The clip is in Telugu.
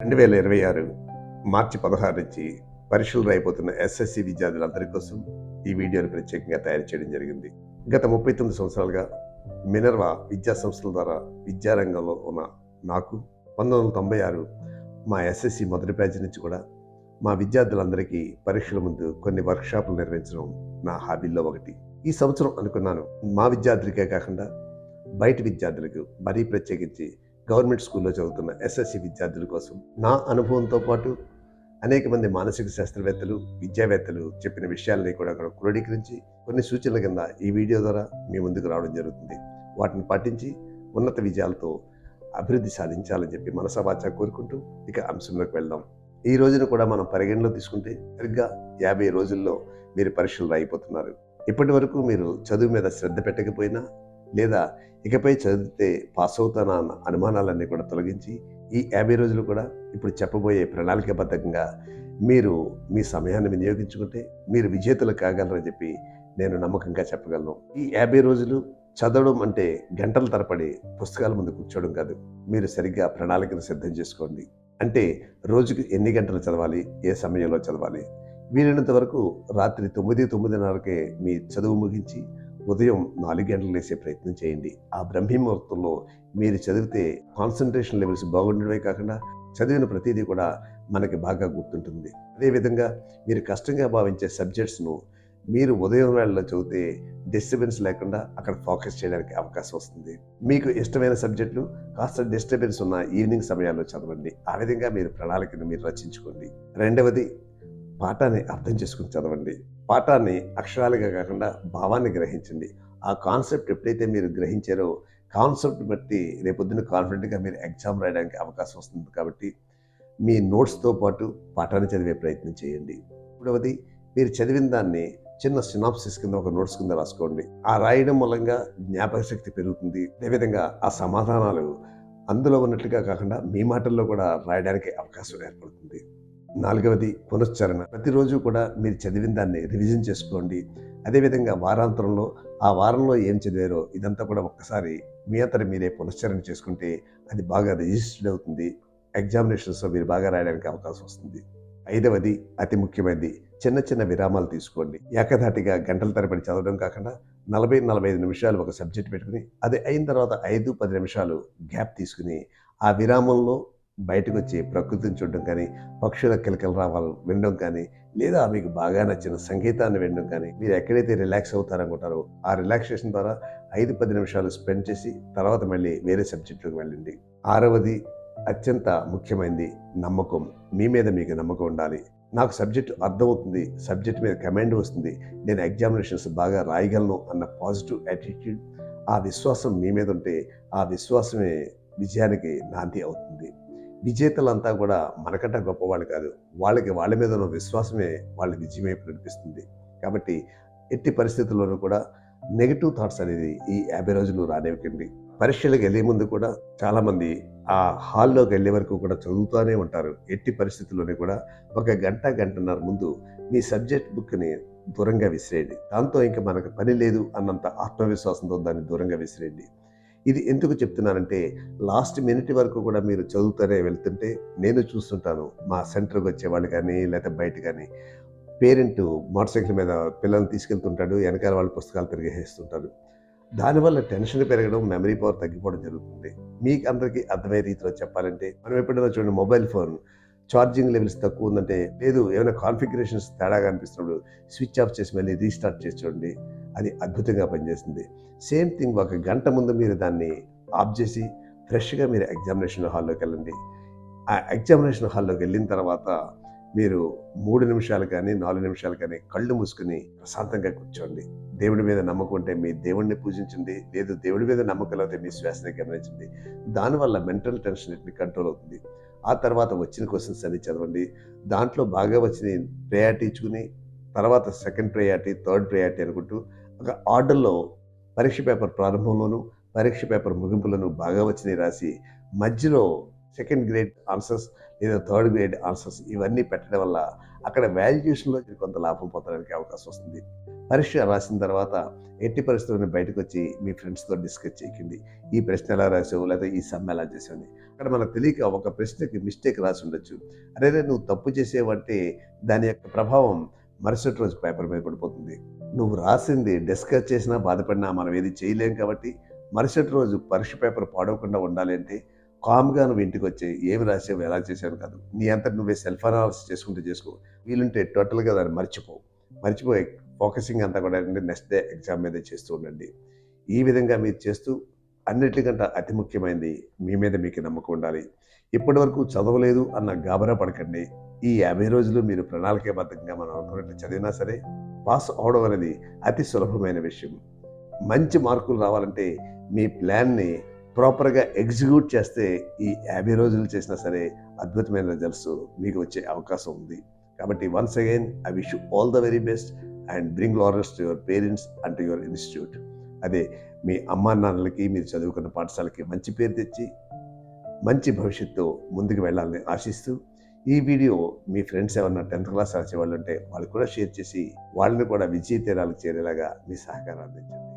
2026 మార్చి 16 నుంచి పరీక్షలు రాయిపోతున్న ఎస్ఎస్సి విద్యార్థులందరి కోసం ఈ వీడియోని ప్రత్యేకంగా తయారు చేయడం జరిగింది. గత 39 సంవత్సరాలుగా మినర్వా విద్యా సంస్థల ద్వారా విద్యారంగంలో ఉన్న నాకు 1996 మా ఎస్ఎస్సి మొదటి బ్యాచ్ నుంచి కూడా మా విద్యార్థులందరికీ పరీక్షల ముందు కొన్ని వర్క్షాపులు నిర్వహించడం నా హాబీల్లో ఒకటి. ఈ సంవత్సరం అనుకున్నాను మా విద్యార్థులకే కాకుండా బయట విద్యార్థులకు మరీ ప్రత్యేకించి గవర్నమెంట్ స్కూల్లో చదువుతున్న ఎస్ఎస్సి విద్యార్థుల కోసం నా అనుభవంతో పాటు అనేక మంది మానసిక శాస్త్రవేత్తలు విద్యావేత్తలు చెప్పిన విషయాలని కూడా క్రోడీకరించి కొన్ని సూచనల కింద ఈ వీడియో ద్వారా మీ ముందుకు రావడం జరుగుతుంది. వాటిని పాటించి ఉన్నత విజయాలతో అభివృద్ధి సాధించాలని చెప్పి మనసావాచా కోరుకుంటూ ఇక అంశంలోకి వెళ్దాం. ఈ రోజున కూడా మనం పరిగణలో తీసుకుంటే సరిగ్గా 50 రోజుల్లో మీరు పరీక్షలు రాయిపోతున్నారు. ఇప్పటి వరకు మీరు చదువు మీద శ్రద్ధ పెట్టకపోయినా లేదా ఇకపై చదివితే పాస్ అవుతానా అన్న అనుమానాలన్నీ కూడా తొలగించి ఈ 50 రోజులు కూడా ఇప్పుడు చెప్పబోయే ప్రణాళికాబద్ధంగా మీరు మీ సమయాన్ని వినియోగించుకుంటే మీరు విజేతలు కాగలరని చెప్పి నేను నమ్మకంగా చెప్పగలను. ఈ 50 రోజులు చదవడం అంటే గంటల తరబడి పుస్తకాల ముందు కూర్చోవడం కాదు. మీరు సరిగ్గా ప్రణాళికను సిద్ధం చేసుకోండి. అంటే రోజుకి ఎన్ని గంటలు చదవాలి, ఏ సమయంలో చదవాలి, వీలైనంత వరకు రాత్రి 9-9:30కే మీ చదువు ముగించి ఉదయం 4 గంటలు లేసే ప్రయత్నం చేయండి. ఆ బ్రహ్మీ ముహూర్తంలో మీరు చదివితే కాన్సన్ట్రేషన్ లెవెల్స్ బాగుండడమే కాకుండా చదివిన ప్రతిదీ కూడా మనకి బాగా గుర్తుంటుంది. అదేవిధంగా మీరు కష్టంగా భావించే సబ్జెక్ట్స్ను మీరు ఉదయం వేళలో చదివితే డిస్టర్బెన్స్ లేకుండా అక్కడ ఫోకస్ చేయడానికి అవకాశం వస్తుంది. మీకు ఇష్టమైన సబ్జెక్టులు కాస్త డిస్టర్బెన్స్ ఉన్న ఈవినింగ్ సమయాల్లో చదవండి. ఆ విధంగా మీరు ప్రణాళికను మీరు రచించుకోండి. రెండవది, పాఠాన్ని అర్థం చేసుకుని చదవండి. పాఠాన్ని అక్షరాలుగా కాకుండా భావాన్ని గ్రహించండి. ఆ కాన్సెప్ట్ ఎప్పుడైతే మీరు గ్రహించారో కాన్సెప్ట్ బట్టి రేపొద్దున కాన్ఫిడెంట్గా మీరు ఎగ్జామ్ రాయడానికి అవకాశం వస్తుంది. కాబట్టి మీ నోట్స్తో పాటు పాఠాన్ని చదివే ప్రయత్నం చేయండి. మూడవది, మీరు చదివిన దాన్ని చిన్న సినాప్సిస్ కింద ఒక నోట్స్ కింద రాసుకోండి. ఆ రాయడం మూలంగా జ్ఞాపక శక్తి పెరుగుతుంది. అదేవిధంగా ఆ సమాధానాలు అందులో ఉన్నట్లుగా కాకుండా మీ మాటల్లో కూడా రాయడానికి అవకాశం ఏర్పడుతుంది. నాలుగవది, పునశ్చరణ. ప్రతిరోజు కూడా మీరు చదివిన దాన్ని రివిజన్ చేసుకోండి. అదేవిధంగా వారాంతరంలో ఆ వారంలో ఏం చదివారో ఇదంతా కూడా ఒక్కసారి మీ అంతట మీరే పునశ్చరణ చేసుకుంటే అది బాగా రిజిస్టర్డ్ అవుతుంది. ఎగ్జామినేషన్స్లో మీరు బాగా రాయడానికి అవకాశం వస్తుంది. ఐదవది, అతి ముఖ్యమైనది, చిన్న చిన్న విరామాలు తీసుకోండి. ఏకధాటిగా గంటల తరబడి చదవడం కాకుండా 40-45 నిమిషాలు ఒక సబ్జెక్ట్ పెట్టుకుని అది అయిన తర్వాత 5-10 నిమిషాలు గ్యాప్ తీసుకుని ఆ విరామంలో బయటకు వచ్చి ప్రకృతిని చూడడం కానీ, పక్షుల కిలకల రావాలు వినడం కానీ, లేదా మీకు బాగా నచ్చిన సంగీతాన్ని వినడం కానీ, మీరు ఎక్కడైతే రిలాక్స్ అవుతారనుకుంటారో ఆ రిలాక్సేషన్ ద్వారా 5-10 నిమిషాలు స్పెండ్ చేసి తర్వాత మళ్ళీ వేరే సబ్జెక్టులకు వెళ్ళండి. ఆరవది, అత్యంత ముఖ్యమైనది, నమ్మకం. మీ మీద మీకు నమ్మకం ఉండాలి. నాకు సబ్జెక్టు అర్థమవుతుంది, సబ్జెక్ట్ మీద కమాండ్ వస్తుంది, నేను ఎగ్జామినేషన్స్ బాగా రాయగలను అన్న పాజిటివ్ యాటిట్యూడ్, ఆ విశ్వాసం మీ మీద ఉంటే ఆ విశ్వాసమే విజయానికి నాంది అవుతుంది. విజేతలంతా కూడా మనకంటే గొప్పవాళ్ళు కాదు, వాళ్ళకి వాళ్ళ మీద ఉన్న విశ్వాసమే వాళ్ళ విజయం వైపు నడిపిస్తుంది. కాబట్టి ఎట్టి పరిస్థితుల్లోనూ కూడా నెగిటివ్ థాట్స్ అనేది ఈ 50 రోజులు రానివ్వకండి. పరీక్షలకు వెళ్ళే ముందు కూడా చాలామంది ఆ హాల్లోకి వెళ్ళే వరకు కూడా చదువుతూనే ఉంటారు. ఎట్టి పరిస్థితుల్లోనే కూడా ఒక గంటన్నర ముందు మీ సబ్జెక్ట్ బుక్ని దూరంగా విసిరేయండి. దాంతో ఇంకా మనకు పని లేదు అన్నంత ఆత్మవిశ్వాసంతో దాన్ని దూరంగా విసిరేయండి. ఇది ఎందుకు చెప్తున్నానంటే లాస్ట్ మినిట్ వరకు కూడా మీరు చదువుతూనే వెళ్తుంటే నేను చూస్తుంటాను. మా సెంటర్కి వచ్చేవాళ్ళు కానీ లేకపోతే బయట కానీ పేరెంట్ మోటార్ సైకిల్ మీద పిల్లల్ని తీసుకెళ్తుంటాడు, వెనకాల వాళ్ళు పుస్తకాలు తిరిగేస్తుంటారు. దానివల్ల టెన్షన్ పెరగడం, మెమరీ పవర్ తగ్గిపోవడం జరుగుతుంది. మీకు అందరికీ అర్థమయ్యే రీతిలో చెప్పాలంటే మనం ఎప్పుడైనా చూడండి, మొబైల్ ఫోన్ ఛార్జింగ్ లెవెల్స్ తక్కువ ఉందంటే, లేదు ఏమైనా కాన్ఫిగరేషన్స్ తేడాగా అనిపిస్తున్నప్పుడు స్విచ్ ఆఫ్ చేసి మళ్ళీ రీస్టార్ట్ చేసి చూడండి, అది అద్భుతంగా పనిచేస్తుంది. సేమ్ థింగ్, ఒక గంట ముందు మీరు దాన్ని ఆఫ్ చేసి ఫ్రెష్గా మీరు ఎగ్జామినేషన్ హాల్లోకి వెళ్ళండి. ఆ ఎగ్జామినేషన్ హాల్లోకి వెళ్ళిన తర్వాత మీరు 3 నిమిషాలు కానీ 4 నిమిషాలు కానీ కళ్ళు మూసుకుని ప్రశాంతంగా కూర్చోండి. దేవుడి మీద నమ్మకం ఉంటే మీ దేవుడిని పూజించండి, లేదు దేవుడి మీద నమ్మకం లేకపోతే మీ శ్వాసని గమనించండి. దానివల్ల మెంటల్ టెన్షన్ కంట్రోల్ అవుతుంది. ఆ తర్వాత వచ్చిన క్వశ్చన్స్ అన్ని చదవండి. దాంట్లో బాగా వచ్చిన ప్రయారిటీ ఇచ్చుకుని తర్వాత సెకండ్ ప్రయారిటీ, థర్డ్ ప్రయారిటీ అనుకుంటూ ఒక ఆర్డర్లో పరీక్ష పేపర్ ప్రారంభంలోనూ పరీక్ష పేపర్ ముగింపులను బాగా వచ్చినవి రాసి మధ్యలో సెకండ్ గ్రేడ్ ఆన్సర్స్ లేదా థర్డ్ గ్రేడ్ ఆన్సర్స్ ఇవన్నీ పెట్టడం వల్ల అక్కడ వాల్యుయేషన్లో కొంత లాభం పొందడానికి అవకాశం వస్తుంది. పరీక్ష రాసిన తర్వాత ఎట్టి పరిస్థితుల్లో బయటకు వచ్చి మీ ఫ్రెండ్స్తో డిస్కస్ చేయకండి. ఈ ప్రశ్న ఎలా రాసావు, లేదా ఈ సమ్ ఎలా చేసావు. అక్కడ మనకు తెలియక ఒక ప్రశ్నకి మిస్టేక్ రాసి ఉండొచ్చు. అరే నువ్వు తప్పు చేసేవంటే దాని యొక్క ప్రభావం మరుసటి రోజు పేపర్ మీద పడిపోతుంది. నువ్వు రాసింది డిస్కస్ చేసినా బాధపడినా మనం ఏది చేయలేం. కాబట్టి మరుసటి రోజు పరీక్ష పేపర్ పాడవకుండా ఉండాలి అంటే కామ్గా నువ్వు ఇంటికి వచ్చి ఏమి రాసావు, ఎలా చేసావు కాదు, నీ అంతటి నువ్వే సెల్ఫ్ అనాలిసిస్ చేసుకుంటూ చేసుకో. వీలుంటే టోటల్గా దాన్ని మర్చిపోయి ఫోకసింగ్ అంతా కూడా నెక్స్ట్ డే ఎగ్జామ్ మీదే చేస్తూ ఉండండి. ఈ విధంగా మీరు చేస్తూ అన్నిటికంటే అతి ముఖ్యమైనది మీ మీద మీకు నమ్మకం ఉండాలి. ఇప్పటి వరకు చదవలేదు అన్న గాబరా పడకండి. ఈ 50 రోజులు మీరు ప్రణాళికాబద్ధంగా మనం అనుకున్నట్టు చదివినా సరే పాస్ అవడం అనేది అతి సులభమైన విషయం. మంచి మార్కులు రావాలంటే మీ ప్లాన్ని ప్రాపర్గా ఎగ్జిక్యూట్ చేస్తే ఈ 50 రోజులు చేసినా సరే అద్భుతమైన రిజల్ట్స్ మీకు వచ్చే అవకాశం ఉంది. కాబట్టి once again I wish you all the very best and bring Lawrence to your parents and to your institute. అదే మీ అమ్మా నాన్నలకి మీరు చదువుకున్న పాఠశాలకి మంచి పేరు తెచ్చి మంచి భవిష్యత్తు ముందుకు వెళ్ళాలని ఆశిస్తూ ఈ వీడియో మీ ఫ్రెండ్స్ ఎవరన్నా 10th క్లాస్ రాసే వాళ్ళు ఉంటే వాళ్ళు కూడా షేర్ చేసి వాళ్ళని కూడా విజయ తీరాలకు చేరేలాగా మీ సహకారం అందించండి.